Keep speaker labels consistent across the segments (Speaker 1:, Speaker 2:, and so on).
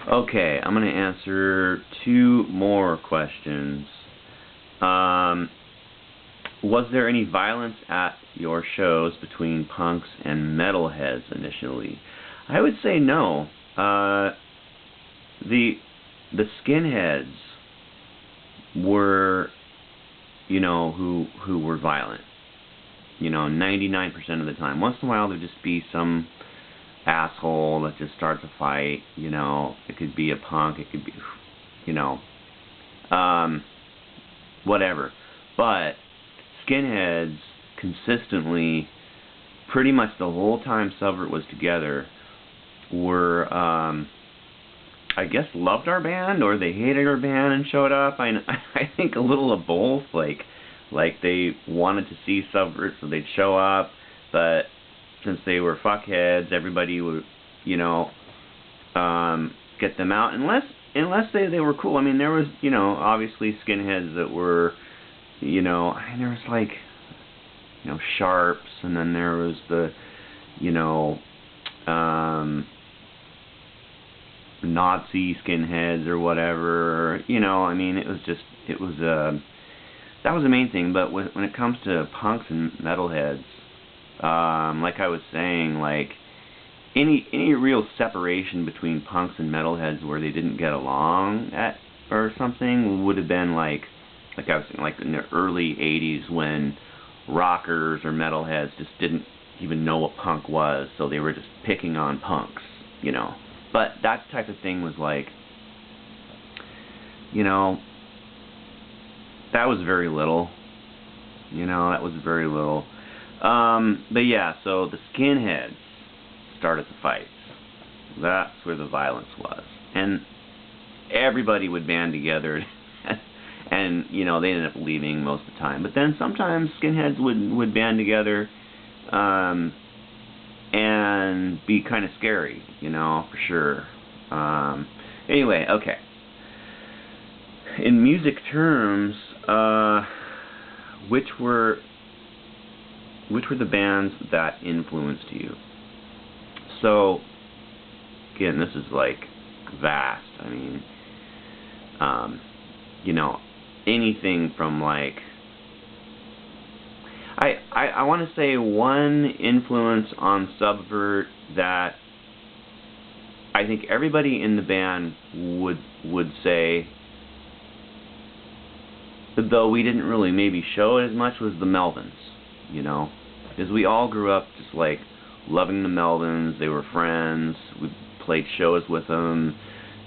Speaker 1: Okay, I'm going to answer two more questions. Was there any violence at your shows between punks and metalheads initially? I would say no. The skinheads were, who were violent. 99% of the time. Once in a while there'd just be some asshole that just starts a fight. It could be a punk. It could be, whatever. But skinheads consistently, pretty much the whole time Subvert was together, were, I guess, loved our band, or they hated our band and showed up. I think a little of both. Like they wanted to see Subvert, so they'd show up, but since they were fuckheads, everybody would, get them out, unless they were cool. I mean, there was, obviously skinheads that were, there was like, sharps, and then there was the, Nazi skinheads or whatever. I mean, it was that was the main thing. But when it comes to punks and metalheads, like I was saying, like any real separation between punks and metalheads where they didn't get along or something would have been like I was saying, like in the early '80s when rockers or metalheads just didn't even know what punk was, so they were just picking on punks, But that type of thing was like, that was very little. That was very little. But yeah, so the skinheads started the fights. That's where the violence was. And everybody would band together, and, they ended up leaving most of the time. But then sometimes skinheads would band together, and be kind of scary, for sure. Anyway, okay. In music terms, which were the bands that influenced you? So, again, this is like vast. I mean, anything from like, I want to say one influence on Subvert that I think everybody in the band would say, though we didn't really maybe show it as much, was the Melvins, because we all grew up just like loving the Melvins. They were friends. We played shows with them.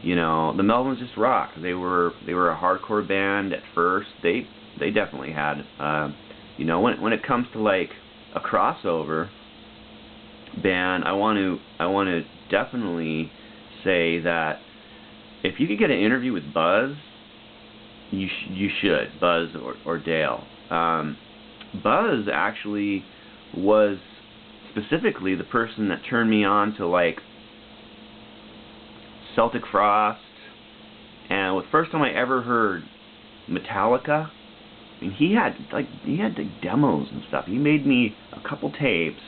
Speaker 1: The Melvins just rock. They were a hardcore band at first. They definitely had, when it comes to like a crossover band, I want to definitely say that if you could get an interview with Buzz, you should. Buzz or Dale. Buzz actually was specifically the person that turned me on to like Celtic Frost, and the first time I ever heard Metallica. I mean, he had like demos and stuff. He made me a couple tapes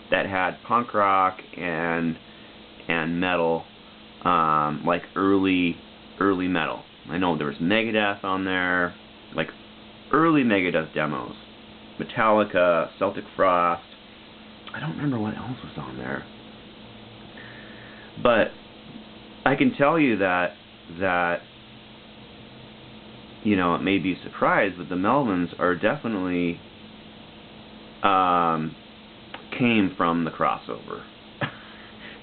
Speaker 1: that had punk rock and metal, like early metal. I know there was Megadeth on there, like early Megadeth demos, Metallica, Celtic Frost. I don't remember what else was on there, but I can tell you that it may be a surprise, but the Melvins are definitely came from the crossover.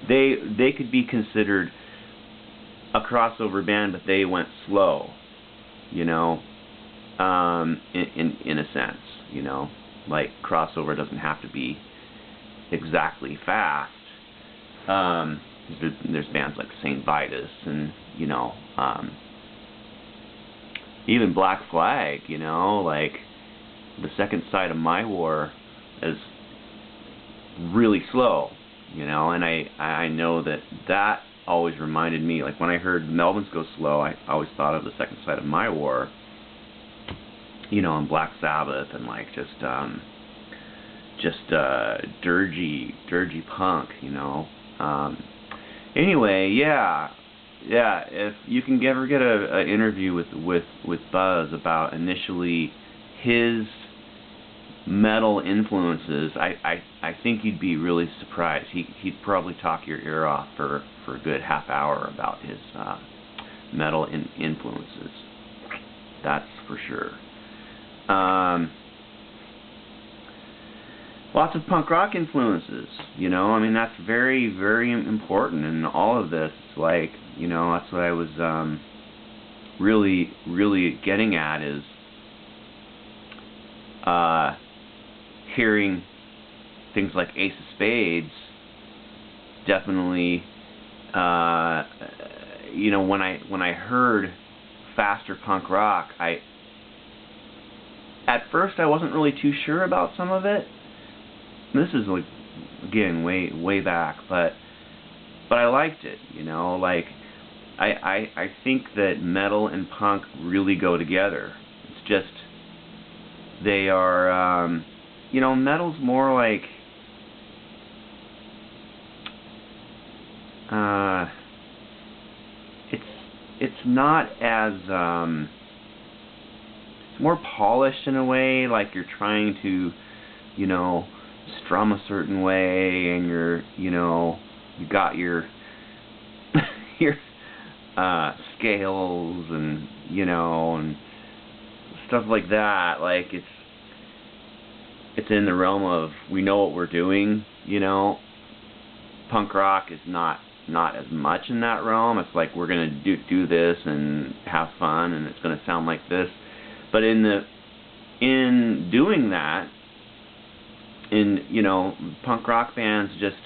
Speaker 1: They could be considered a crossover band, but they went slow, in a sense, like crossover doesn't have to be exactly fast. There's bands like St. Vitus and, even Black Flag, like the second side of My War is really slow, and I know that always reminded me, like when I heard Melvins go slow, I always thought of the second side of My War, and Black Sabbath, and like just dirgy punk, Anyway, yeah, yeah, if you can ever get a interview with Buzz about initially his metal influences, I think you'd be really surprised. He'd probably talk your ear off for a good half hour about his metal influences. That's for sure. Lots of punk rock influences, you know. I mean, that's very, very important in all of this. Like, you know, that's what I was really, really getting at, is hearing things like Ace of Spades. Definitely, you know, when I heard faster punk rock, at first I wasn't really too sure about some of it. This is, like, again, way back, but I liked it, you know. Like, I think that metal and punk really go together. It's just they are, you know, metal's more like it's not as it's more polished in a way. Like, you're trying to, you know, strum a certain way, and you know, you got your your scales, and, you know, and stuff like that. Like, it's in the realm of, we know what we're doing, you know. Punk rock is not as much in that realm. It's like, we're gonna do this and have fun, and it's gonna sound like this. But in doing that, you know, punk rock bands just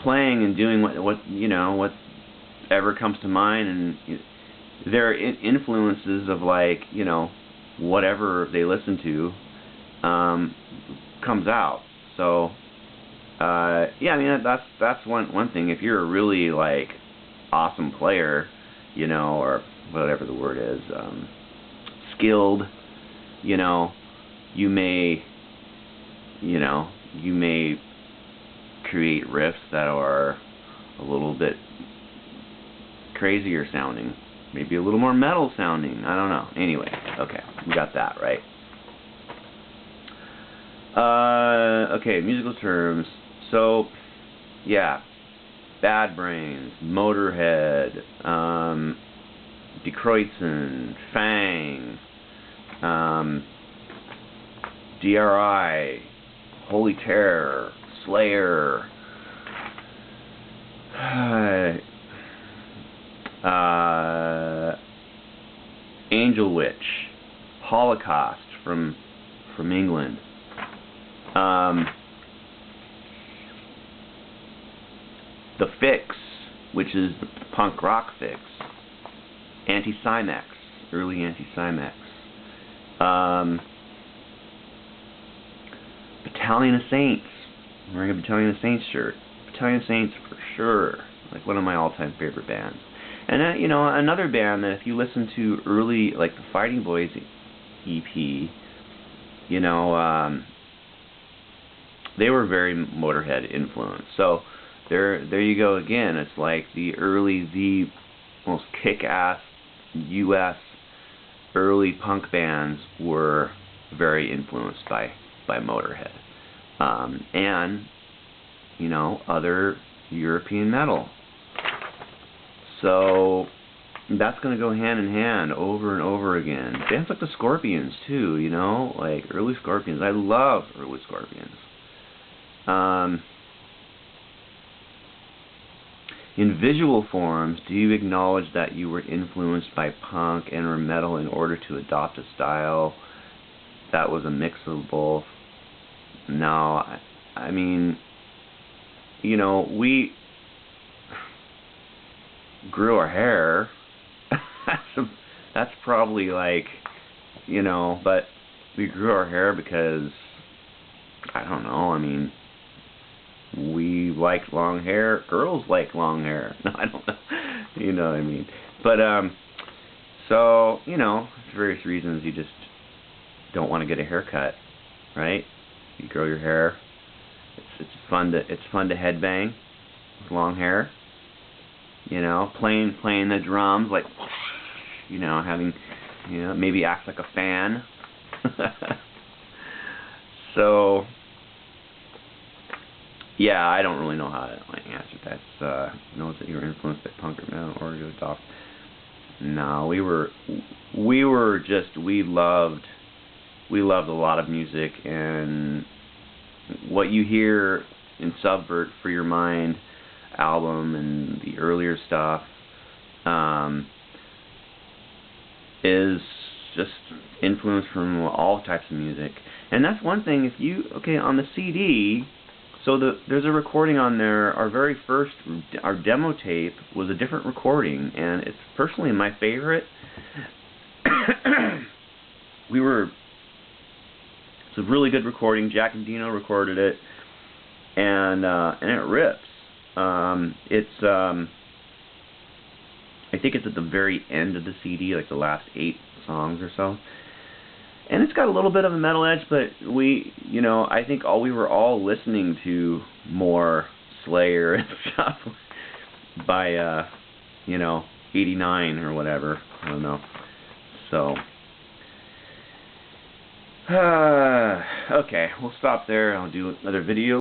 Speaker 1: playing and doing what you know, whatever comes to mind, and their influences of, like, you know, whatever they listen to comes out. So yeah, I mean, that's one thing. If you're a really, like, awesome player, you know, or whatever the word is, skilled, you know, you may create riffs that are a little bit crazier sounding, maybe a little more metal sounding. I don't know. Anyway, okay, we got that right. Okay, musical terms. So, yeah, Bad Brains, Motorhead, Die Kreuzen, Fang, DRI, Holy Terror, Slayer, Angel Witch, Holocaust from England, The Fix, which is the punk rock Fix, Anti-Cymex, early Anti-Cymex, Battalion of Saints. I'm wearing a Battalion of Saints shirt. Battalion of Saints for sure, like one of my all-time favorite bands. And then, you know, another band that if you listen to early, like the Fighting Boys EP, you know, they were very Motorhead influenced. So there you go again. It's like the most kick-ass U.S. early punk bands were very influenced by Motorhead, and, you know, other European metal. So that's going to go hand in hand over and over again. Bands like the Scorpions too, you know, like early Scorpions. I love early Scorpions. In visual forms, do you acknowledge that you were influenced by punk and or metal in order to adopt a style that was a mix of both? No, I mean, you know, we grew our hair. That's probably, like, you know, but we grew our hair because, I don't know, I mean, we liked long hair. Girls like long hair. No, I don't know. You know what I mean. But, so, you know, for various reasons, you just don't want to get a haircut, right? You grow your hair. It's fun to headbang with long hair. you know, playing the drums, like, you know, having, you know, maybe act like a fan. So, yeah, I don't really know how to like answer that. Knows that you were influenced by punk or metal or to adopt. No, we loved a lot of music, and what you hear in Subvert for Your Mind album and the earlier stuff is just influence from all types of music. And that's one thing, if you, okay, on the CD, so there's a recording on there, our demo tape was a different recording, and it's personally my favorite. It's a really good recording. Jack and Dino recorded it, and it rips. I think it's at the very end of the CD, like the last 8 songs or so. And it's got a little bit of a metal edge, but you know, I think we were all listening to more Slayer and stuff by, you know, 89 or whatever. I don't know. So, okay, we'll stop there. I'll do another video.